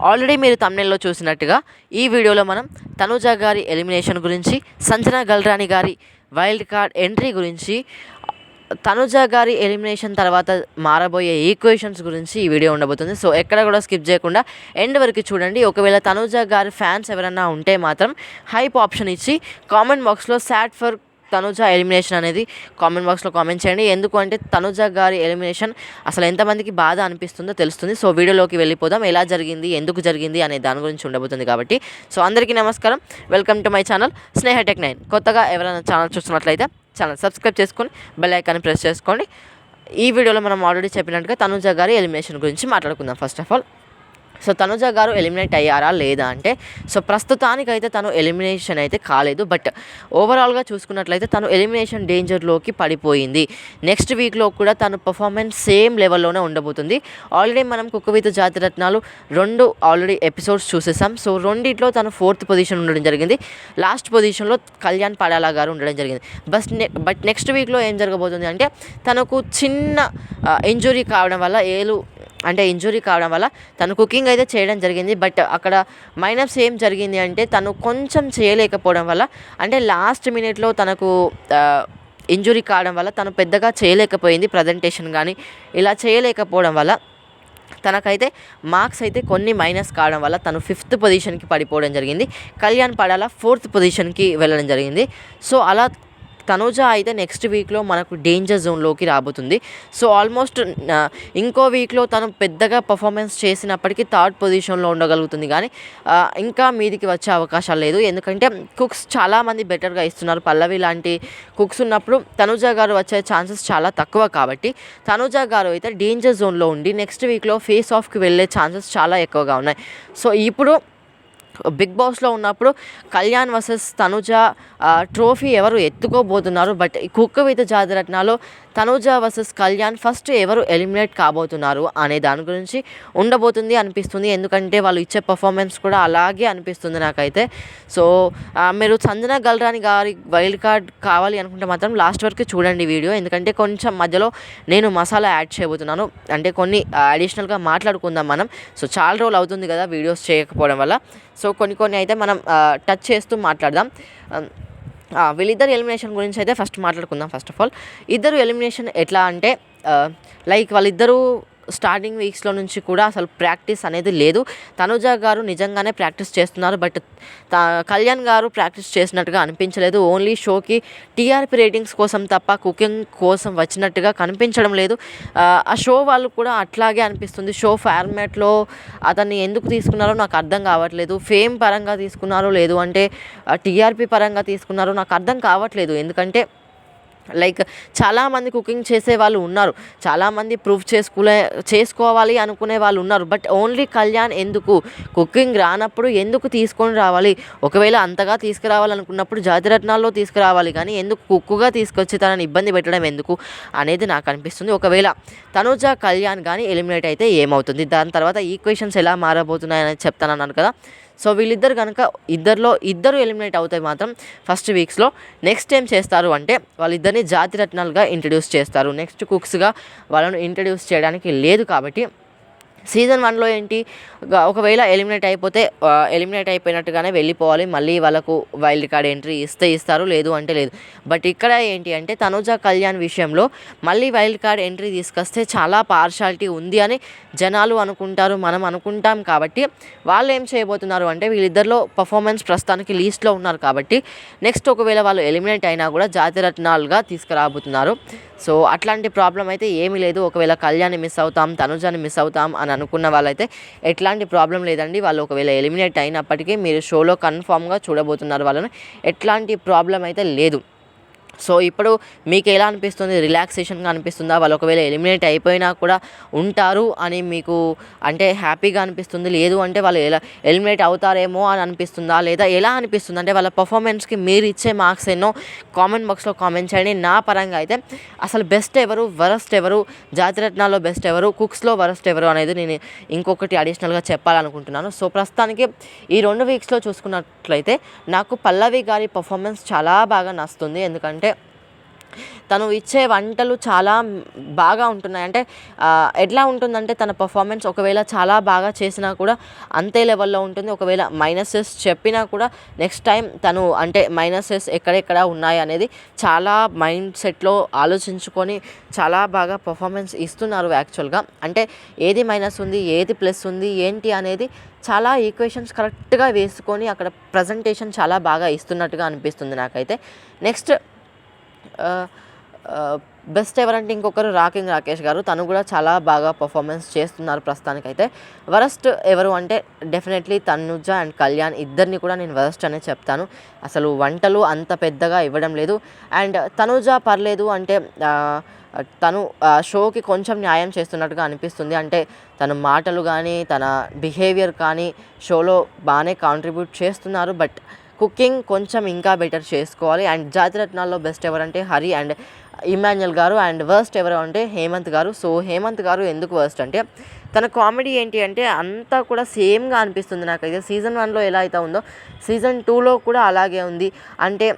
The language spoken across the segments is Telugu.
ఆల్రెడీ మీరు థంబ్నెయిల్‌లో చూసినట్టుగా ఈ వీడియోలో మనం తనూజ గారి ఎలిమినేషన్ గురించి, సంజన గల్రాని గారి వైల్డ్ కార్డ్ ఎంట్రీ గురించి, తనూజ గారి ఎలిమినేషన్ తర్వాత మారబోయే ఈక్వేషన్స్ గురించి ఈ వీడియో ఉండబోతుంది. సో ఎక్కడ కూడా స్కిప్ చేయకుండా ఎండ్ వరకు చూడండి. ఒకవేళ తనూజ గారి ఫ్యాన్స్ ఎవరైనా ఉంటే మాత్రం హైప్ ఆప్షన్ ఇచ్చి కామెంట్ బాక్స్లో సాడ్ ఫర్ తనూజ ఎలిమినేషన్ అనేది కామెంట్ బాక్స్లో కామెంట్ చేయండి. ఎందుకు అంటే తనూజ గారి ఎలిమినేషన్ అసలు ఎంతమందికి బాధ అనిపిస్తుందో తెలుస్తుంది. సో వీడియోలోకి వెళ్ళిపోదాం. ఎలా జరిగింది, ఎందుకు జరిగింది అనే దాని గురించి ఉండబోతుంది కాబట్టి. సో అందరికీ నమస్కారం, welcome to my channel Sneha tech 9. కొత్తగా ఎవరైనా ఛానల్ చూస్తున్నట్లయితే ఛానల్ సబ్స్క్రైబ్ చేసుకొని బెల్ ఐకాన్ని ప్రెస్ చేసుకోండి. ఈ వీడియోలో మనం ఆల్రెడీ చెప్పినట్టుగా తనూజ గారి ఎలిమినేషన్ గురించి మాట్లాడుకుందాం. First of all, so Tanuja గారు ఎలిమినేట్ అయ్యారా లేదా అంటే, సో ప్రస్తుతానికైతే తను ఎలిమినేషన్ అయితే కాలేదు. బట్ ఓవరాల్గా చూసుకున్నట్లయితే తను ఎలిమినేషన్ డేంజర్లోకి పడిపోయింది. నెక్స్ట్ వీక్లో కూడా తను పర్ఫార్మెన్స్ సేమ్ లెవెల్లోనే ఉండబోతుంది. ఆల్రెడీ మనం cook with Jathiratnalu 2 already episodes చూసేసాం. సో రెండిట్లో తను 4th పొజిషన్ ఉండడం జరిగింది. లాస్ట్ పొజిషన్లో కళ్యాణ్ పడాలా గారు ఉండడం జరిగింది. బట్ నెక్స్ట్ వీక్లో ఏం జరగబోతుంది అంటే, తనకు చిన్న ఇంజురీ కావడం వల్ల ఇంజురీ కావడం వల్ల తను కుకింగ్ అయితే చేయడం జరిగింది. బట్ అక్కడ మైనస్ ఏం జరిగింది అంటే, తను కొంచెం చేయలేకపోవడం వల్ల, అంటే లాస్ట్ మినిట్లో తనకు ఇంజురీ కావడం వల్ల తను పెద్దగా చేయలేకపోయింది. ప్రజెంటేషన్ కానీ ఇలా చేయలేకపోవడం వల్ల తనకైతే మార్క్స్ అయితే కొన్ని మైనస్ కావడం వల్ల తను 5th పొజిషన్కి పడిపోవడం జరిగింది. కళ్యాణ్ పడాల 4th పొజిషన్కి వెళ్ళడం జరిగింది. సో అలా తనూజ అయితే నెక్స్ట్ వీక్లో మనకు డేంజర్ జోన్లోకి రాబోతుంది. సో ఆల్మోస్ట్ ఇంకో వీక్లో తను పెద్దగా పర్ఫార్మెన్స్ చేసినప్పటికీ 3rd పొజిషన్లో ఉండగలుగుతుంది, కానీ ఇంకా మీదికి వచ్చే అవకాశాలు లేదు. ఎందుకంటే కుక్స్ చాలామంది బెటర్గా ఇస్తున్నారు. పల్లవి లాంటి కుక్స్ ఉన్నప్పుడు తనూజ గారు వచ్చే ఛాన్సెస్ చాలా తక్కువ. కాబట్టి తనూజ గారు అయితే డేంజర్ జోన్లో ఉండి నెక్స్ట్ వీక్లో ఫేస్ ఆఫ్కి వెళ్ళే ఛాన్సెస్ చాలా ఎక్కువగా ఉన్నాయి. సో ఇప్పుడు బిగ్ బాస్లో ఉన్నప్పుడు కళ్యాణ్ వర్సెస్ తనూజ ట్రోఫీ ఎవరు ఎత్తుకోబోతున్నారు. బట్ కుక్క విత్ జాతిరత్నాలో తనూజ వర్సెస్ కళ్యాణ్ ఫస్ట్ ఎవరు ఎలిమినేట్ కాబోతున్నారు అనే దాని గురించి ఉండబోతుంది అనిపిస్తుంది. ఎందుకంటే వాళ్ళు ఇచ్చే పర్ఫార్మెన్స్ కూడా అలాగే అనిపిస్తుంది నాకైతే. సో మీరు సంజన గల్రాని గారి వైల్డ్ కార్డ్ కావాలి అనుకుంటే మాత్రం లాస్ట్ వరకు చూడండి వీడియో. ఎందుకంటే కొంచెం మధ్యలో నేను మసాలా యాడ్ చేయబోతున్నాను, అంటే కొన్ని అడిషనల్గా మాట్లాడుకుందాం మనం. సో చాలా రోజులు అవుతుంది కదా వీడియోస్ చేయకపోవడం వల్ల. సో కొన్ని అయితే మనం టచ్ చేస్తూ మాట్లాడదాం. వీళ్ళిద్దరు ఎలిమినేషన్ గురించి అయితే ఫస్ట్ మాట్లాడుకుందాం. ఫస్ట్ ఆఫ్ ఆల్, ఇద్దరు ఎలిమినేషన్ ఎట్లా అంటే, లైక్ వాళ్ళిద్దరూ స్టార్టింగ్ వీక్స్లో నుంచి కూడా అసలు ప్రాక్టీస్ అనేది లేదు. తనూజ గారు నిజంగానే ప్రాక్టీస్ చేస్తున్నారు, బట్ కళ్యాణ్ గారు ప్రాక్టీస్ చేసినట్టుగా అనిపించలేదు. ఓన్లీ షోకి టీఆర్పీ రేటింగ్స్ కోసం తప్ప కుకింగ్ కోసం వచ్చినట్టుగా కనిపించడం లేదు. ఆ షో వాళ్ళు కూడా అట్లాగే అనిపిస్తుంది. షో ఫార్మాట్లో అతన్ని ఎందుకు తీసుకున్నారో నాకు అర్థం కావట్లేదు. ఫేమ్ పరంగా తీసుకున్నారో లేదు అంటే టీఆర్పీ పరంగా తీసుకున్నారో నాకు అర్థం కావట్లేదు. ఎందుకంటే లైక్ చాలామంది కుకింగ్ చేసే వాళ్ళు ఉన్నారు, చాలామంది ప్రూఫ్ చేసుకోవాలి అనుకునే వాళ్ళు ఉన్నారు. బట్ ఓన్లీ కళ్యాణ్ ఎందుకు కుకింగ్ రానప్పుడు ఎందుకు తీసుకొని రావాలి? ఒకవేళ అంతగా తీసుకురావాలనుకున్నప్పుడు జాతిరత్నాల్లో తీసుకురావాలి, కానీ ఎందుకు కుక్కుగా తీసుకొచ్చి తనని ఇబ్బంది పెట్టడం ఎందుకు అనేది నాకు అనిపిస్తుంది. ఒకవేళ తనూజ కళ్యాణ్ కానీ ఎలిమినేట్ అయితే ఏమవుతుంది, దాని తర్వాత ఈక్వేషన్స్ ఎలా మారబోతున్నాయని చెప్తానన్నాను కదా. సో వీళ్ళిద్దరు కనుక ఇద్దరు ఎలిమినేట్ అవుతాయి మాత్రం ఫస్ట్ వీక్స్లో. నెక్స్ట్ ఏం చేస్తారు అంటే, వాళ్ళిద్దరిని జాతిరత్నాలుగా ఇంట్రడ్యూస్ చేస్తారు. నెక్స్ట్ కుక్స్గా వాళ్ళను ఇంట్రడ్యూస్ చేయడానికి లేదు. కాబట్టి సీజన్ 1లో ఏంటి, ఒకవేళ ఎలిమినేట్ అయిపోయినట్టుగానే వెళ్ళిపోవాలి. మళ్ళీ వాళ్ళకు వైల్డ్ కార్డ్ ఎంట్రీ ఇస్తారు, లేదు అంటే లేదు. బట్ ఇక్కడ ఏంటి అంటే, తనూజ కళ్యాణ్ విషయంలో మళ్ళీ వైల్డ్ కార్డ్ ఎంట్రీ తీసుకొస్తే చాలా పార్షాలిటీ ఉంది అని జనాలు అనుకుంటారు, మనం అనుకుంటాం. కాబట్టి వాళ్ళు ఏం చేయబోతున్నారు అంటే, వీళ్ళిద్దరిలో పర్ఫార్మెన్స్ ప్రస్తుతానికి లీస్ట్లో ఉన్నారు. కాబట్టి నెక్స్ట్ ఒకవేళ వాళ్ళు ఎలిమినేట్ అయినా కూడా జాతిరత్నాలుగా తీసుకురాబోతున్నారు. సో అట్లాంటి ప్రాబ్లం అయితే ఏమీ లేదు. ఒకవేళ కళ్యాణ్ని మిస్ అవుతాం, తనూజని మిస్ అవుతాం అని అనుకున్న వాళ్ళైతే ఎట్లాంటి ప్రాబ్లం లేదండి. వాళ్ళు ఒకవేళ ఎలిమినేట్ అయినప్పటికీ మీరు షోలో కన్ఫామ్గా చూడబోతున్నారు వాళ్ళని, ఎట్లాంటి ప్రాబ్లం అయితే లేదు. సో ఇప్పుడు మీకు ఎలా అనిపిస్తుంది? రిలాక్సేషన్గా అనిపిస్తుందా? వాళ్ళు ఒకవేళ ఎలిమినేట్ అయిపోయినా కూడా ఉంటారు అని మీకు అంటే హ్యాపీగా అనిపిస్తుంది, లేదు అంటే వాళ్ళు ఎలిమినేట్ అవుతారేమో అని అనిపిస్తుందా, లేదా ఎలా అనిపిస్తుంది అంటే వాళ్ళ పర్ఫార్మెన్స్కి మీరు ఇచ్చే మార్క్స్ ఎన్నో కామెంట్ బాక్స్లో కామెంట్ చేయండి. నా పరంగా అయితే అసలు బెస్ట్ ఎవరు, వరస్ట్ ఎవరు, జాతిరత్నాల్లో బెస్ట్ ఎవరు, కుక్స్లో వరస్ట్ ఎవరు అనేది నేను ఇంకొకటి అడిషనల్గా చెప్పాలనుకుంటున్నాను. సో ప్రస్తుతానికి ఈ 2 వీక్స్లో చూసుకున్నట్లయితే నాకు పల్లవి గారి పర్ఫార్మెన్స్ చాలా బాగా నచ్చుతుంది. ఎందుకంటే తను ఇచ్చే వంటలు చాలా బాగా ఉంటున్నాయి. అంటే ఎట్లా ఉంటుందంటే తన పర్ఫార్మెన్స్ ఒకవేళ చాలా బాగా చేసినా కూడా అంతే లెవెల్లో ఉంటుంది. ఒకవేళ మైనసెస్ చెప్పినా కూడా నెక్స్ట్ టైం తను అంటే మైనసెస్ ఎక్కడెక్కడ ఉన్నాయి అనేది చాలా మైండ్ సెట్లో ఆలోచించుకొని చాలా బాగా పర్ఫార్మెన్స్ ఇస్తున్నారు యాక్చువల్గా. అంటే ఏది మైనస్ ఉంది, ఏది ప్లస్ ఉంది, ఏంటి అనేది చాలా ఈక్వేషన్స్ కరెక్ట్గా వేసుకొని అక్కడ ప్రజెంటేషన్ చాలా బాగా ఇస్తున్నట్టుగా అనిపిస్తుంది నాకైతే. నెక్స్ట్ బెస్ట్ ఎవరంటే ఇంకొకరు రాకింగ్ రాకేష్ గారు. తను కూడా చాలా బాగా పర్ఫార్మెన్స్ చేస్తున్నారు ప్రస్తుతానికైతే. వరస్ట్ ఎవరు అంటే డెఫినెట్లీ తనుజ అండ్ కళ్యాణ్ ఇద్దరిని కూడా నేను వరస్ట్ అనే చెప్తాను. అసలు వంటలు అంత పెద్దగా ఇవ్వడం లేదు. అండ్ తనుజ పర్లేదు, అంటే తను షోకి కొంచెం న్యాయం చేస్తున్నట్టుగా అనిపిస్తుంది. అంటే తన మాటలు కానీ తన బిహేవియర్ కానీ షోలో బాగానే కాంట్రిబ్యూట్ చేస్తున్నారు. బట్ కుకింగ్ కొంచెం ఇంకా బెటర్ చేసుకోవాలి. అండ్ జాతిరత్నాల్లో బెస్ట్ ఎవరంటే హరి అండ్ ఇమాన్యుయల్ గారు. అండ్ వర్స్ట్ ఎవరు అంటే హేమంత్ గారు. సో హేమంత్ గారు ఎందుకు వర్స్ట్ అంటే తన కామెడీ ఏంటి అంటే అంతా కూడా సేమ్గా అనిపిస్తుంది నాకైతే. సీజన్ 1లో ఎలా అయితే ఉందో సీజన్ 2లో కూడా అలాగే ఉంది. అంటే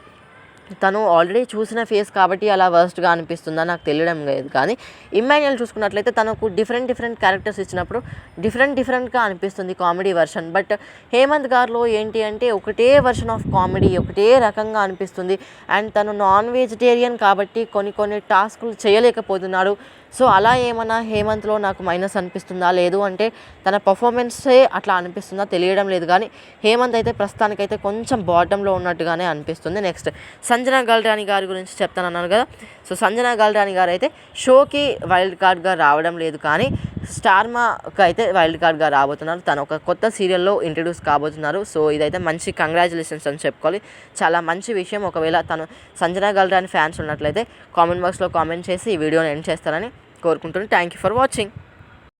తను ఆల్రెడీ చూసిన ఫేస్ కాబట్టి అలా వర్స్ట్గా అనిపిస్తుందా నాకు తెలియడం లేదు. కానీ ఇమాన్యుయల్ చూసుకున్నట్లయితే తనకు డిఫరెంట్ క్యారెక్టర్స్ ఇచ్చినప్పుడు డిఫరెంట్గా అనిపిస్తుంది కామెడీ వర్షన్. బట్ హేమంత్ గారిలో ఏంటి అంటే ఒకటే వర్షన్ ఆఫ్ కామెడీ, ఒకటే రకంగా అనిపిస్తుంది. అండ్ తను నాన్ వెజిటేరియన్ కాబట్టి కొన్ని టాస్కులు చేయలేకపోతున్నాడు. సో అలా ఏమన్నా హేమంత్లో నాకు మైనస్ అనిపిస్తుందా, లేదు అంటే తన పర్ఫార్మెన్సే అట్లా అనిపిస్తుందా తెలియడం లేదు. కానీ హేమంత్ అయితే ప్రస్తుతానికైతే కొంచెం బాటంలో ఉన్నట్టుగానే అనిపిస్తుంది. నెక్స్ట్ సంజన గల్రాని గారి గురించి చెప్తానన్నాను కదా. సో సంజన గల్రాని గారు అయితే షోకి వైల్డ్ కార్డ్గా రావడం లేదు, కానీ స్టార్మాకి అయితే వైల్డ్ కార్డ్గా రాబోతున్నారు. తను ఒక కొత్త సీరియల్లో ఇంట్రడ్యూస్ కాబోతున్నారు. సో ఇదైతే మంచి కంగ్రాచులేషన్స్ అని చెప్పుకోవాలి. చాలా మంచి విషయం. ఒకవేళ తను సంజన గల్రాని ఫ్యాన్స్ ఉన్నట్లయితే కామెంట్ బాక్స్లో కామెంట్ చేసి ఈ వీడియోని ఎండ్ చేస్తారని కోరుకుంటున్నాను. Thank you for watching.